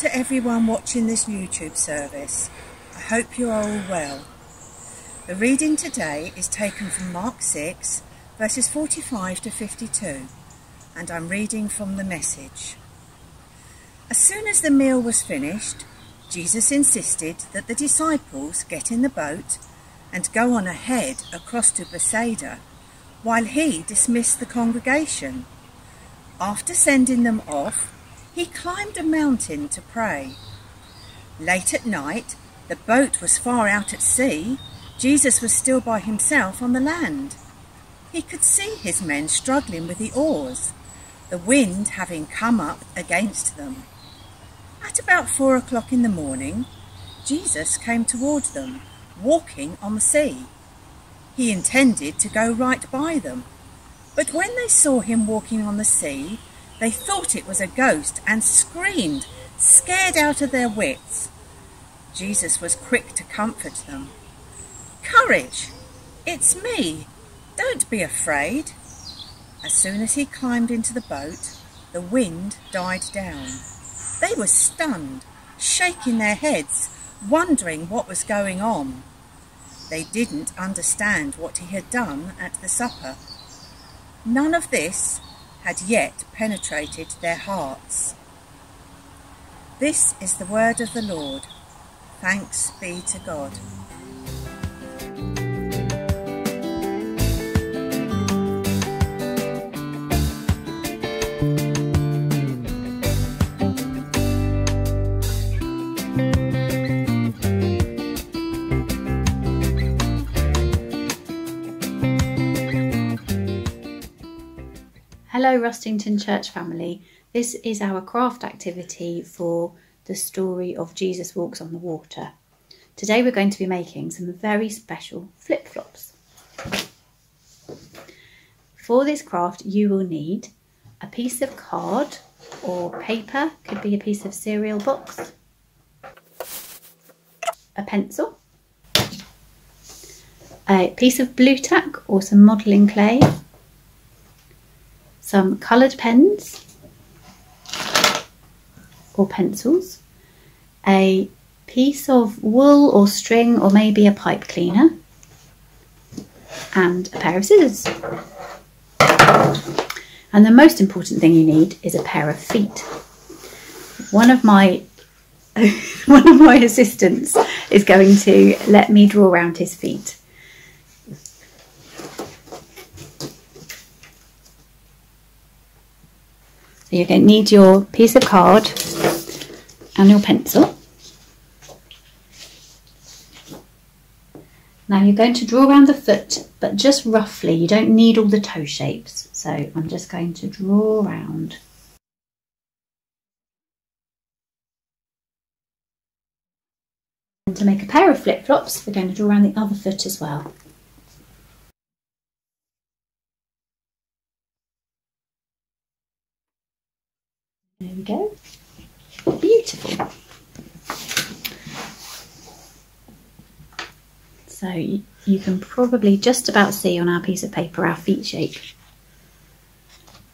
to everyone watching this YouTube service. I hope you are all well. The reading today is taken from Mark 6, verses 45 to 52, and I'm reading from the Message. As soon as the meal was finished, Jesus insisted that the disciples get in the boat and go on ahead across to Bethsaida, while he dismissed the congregation. After sending them off, he climbed a mountain to pray. Late at night, the boat was far out at sea. Jesus was still by himself on the land. He could see his men struggling with the oars, the wind having come up against them. At about 4 o'clock in the morning, Jesus came toward them, walking on the sea. He intended to go right by them, but when they saw him walking on the sea, they thought it was a ghost and screamed, scared out of their wits. Jesus was quick to comfort them. "Courage! It's me! Don't be afraid!" As soon as he climbed into the boat, the wind died down. They were stunned, shaking their heads, wondering what was going on. They didn't understand what he had done at the supper. None of this had yet penetrated their hearts. This is the word of the Lord. Thanks be to God. Hello Rustington Church family, this is our craft activity for the story of Jesus Walks on the Water. Today we're going to be making some very special flip-flops. For this craft you will need a piece of card or paper, could be a piece of cereal box, a pencil, a piece of blue tack or some modelling clay, some coloured pens or pencils, a piece of wool or string or maybe a pipe cleaner, and a pair of scissors. And the most important thing you need is a pair of feet. One of my assistants is going to let me draw around his feet. So you're going to need your piece of card and your pencil. Now you're going to draw around the foot, but just roughly. You don't need all the toe shapes. So I'm just going to draw around. And to make a pair of flip-flops, we're going to draw around the other foot as well. There we go. Beautiful. So you can probably just about see on our piece of paper our feet shape.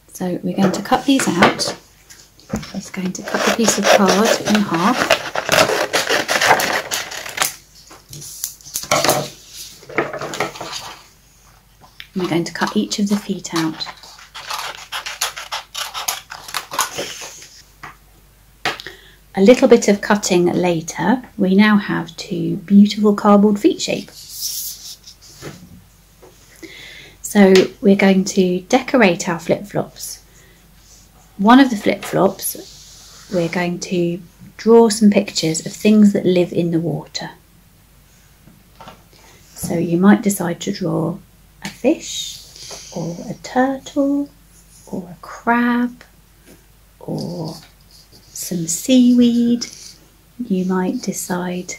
So we're going to cut these out. Just going to cut the piece of card in half. And we're going to cut each of the feet out. A little bit of cutting later, we now have two beautiful cardboard feet shapes. So we're going to decorate our flip-flops. One of the flip-flops, we're going to draw some pictures of things that live in the water. So you might decide to draw a fish, or a turtle, or a crab, or some seaweed. You might decide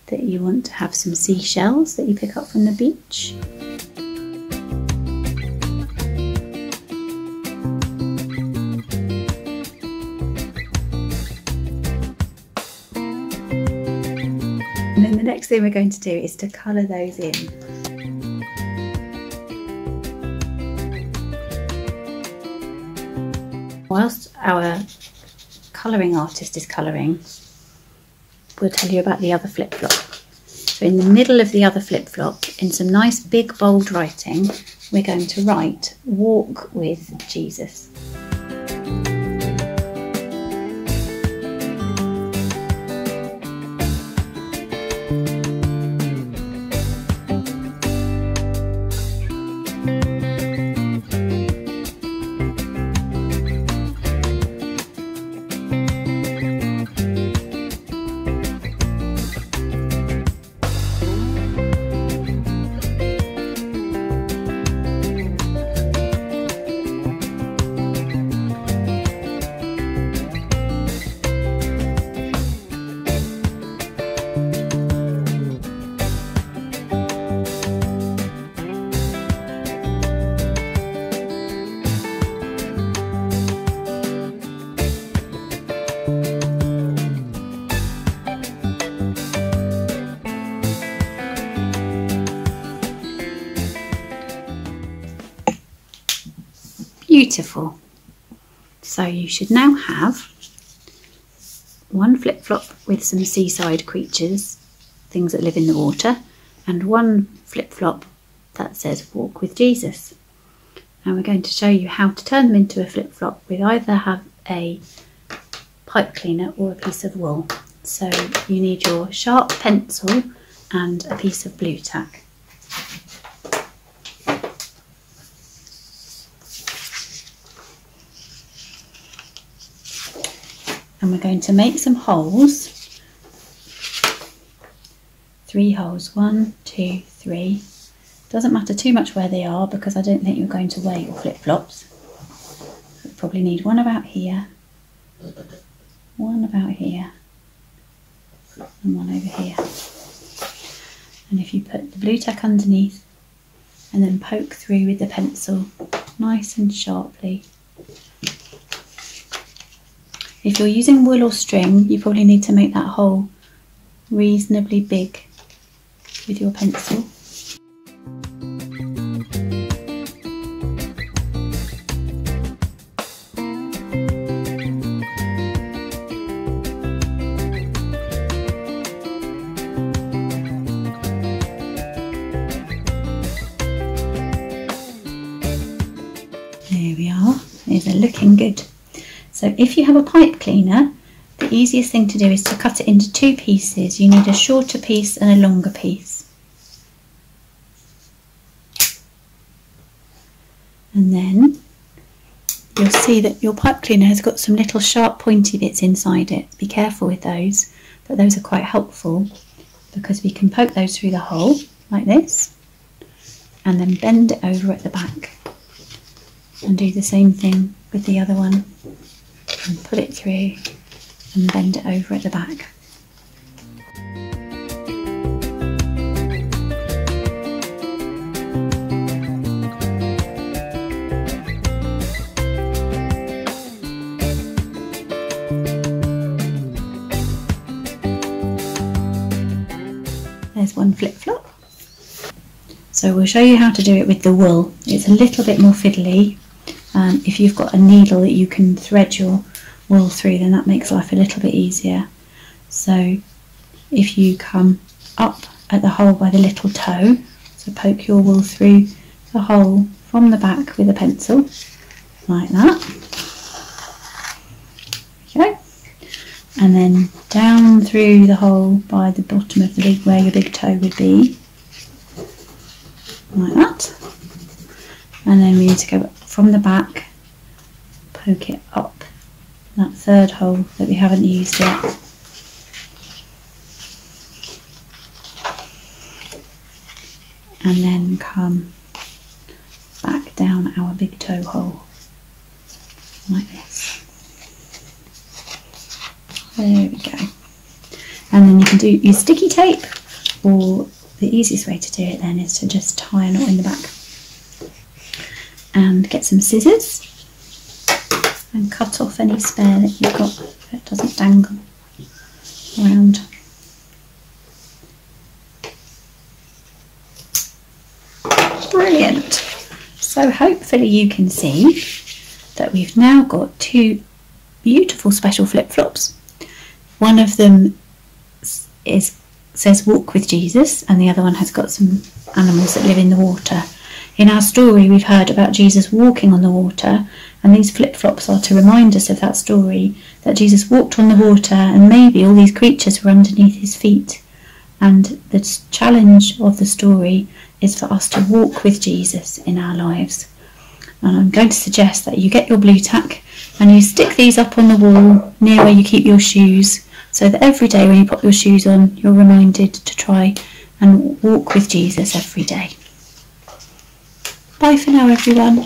that you want to have some seashells that you pick up from the beach. And then the next thing we're going to do is to colour those in. Whilst our colouring artist is colouring, we'll tell you about the other flip-flop. So in the middle of the other flip-flop, in some nice big bold writing, we're going to write "Walk with Jesus." Beautiful. So you should now have one flip-flop with some seaside creatures, things that live in the water, and one flip-flop that says "Walk with Jesus." And we're going to show you how to turn them into a flip-flop with either have a pipe cleaner or a piece of wool. So you need your sharp pencil and a piece of blue tack. And we're going to make some holes, 3 holes, 1, 2, 3. Doesn't matter too much where they are because I don't think you're going to wear your flip-flops. You'll probably need one about here, one about here, and one over here. And if you put the blue tack underneath and then poke through with the pencil nice and sharply. If you're using wool or string, you probably need to make that hole reasonably big with your pencil. There we are, these are looking good. So if you have a pipe cleaner, the easiest thing to do is to cut it into 2 pieces. You need a shorter piece and a longer piece. And then you'll see that your pipe cleaner has got some little sharp pointy bits inside it. Be careful with those, but those are quite helpful because we can poke those through the hole like this and then bend it over at the back and do the same thing with the other one. And put it through and bend it over at the back. There's one flip-flop. So we'll show you how to do it with the wool. It's a little bit more fiddly. If you've got a needle that you can thread your wool through, then that makes life a little bit easier. So if you come up at the hole by the little toe, so poke your wool through the hole from the back with a pencil, like that. Okay. And then down through the hole by the bottom of the big, where your big toe would be, like that. And then we need to go from the back, poke it up that 3rd hole that we haven't used yet. And then come back down our big toe hole, like this. There we go. And then you can use sticky tape, or the easiest way to do it then is to just tie a knot in the back. And get some scissors and cut off any spare that you've got so it doesn't dangle around. Brilliant! So hopefully you can see that we've now got 2 beautiful special flip-flops. One of them says walk with Jesus, and the other one has got some animals that live in the water. In our story we've heard about Jesus walking on the water, and these flip-flops are to remind us of that story, that Jesus walked on the water and maybe all these creatures were underneath his feet. And the challenge of the story is for us to walk with Jesus in our lives. And I'm going to suggest that you get your blue tack and you stick these up on the wall near where you keep your shoes, so that every day when you put your shoes on, you're reminded to try and walk with Jesus every day. Bye for now, everyone.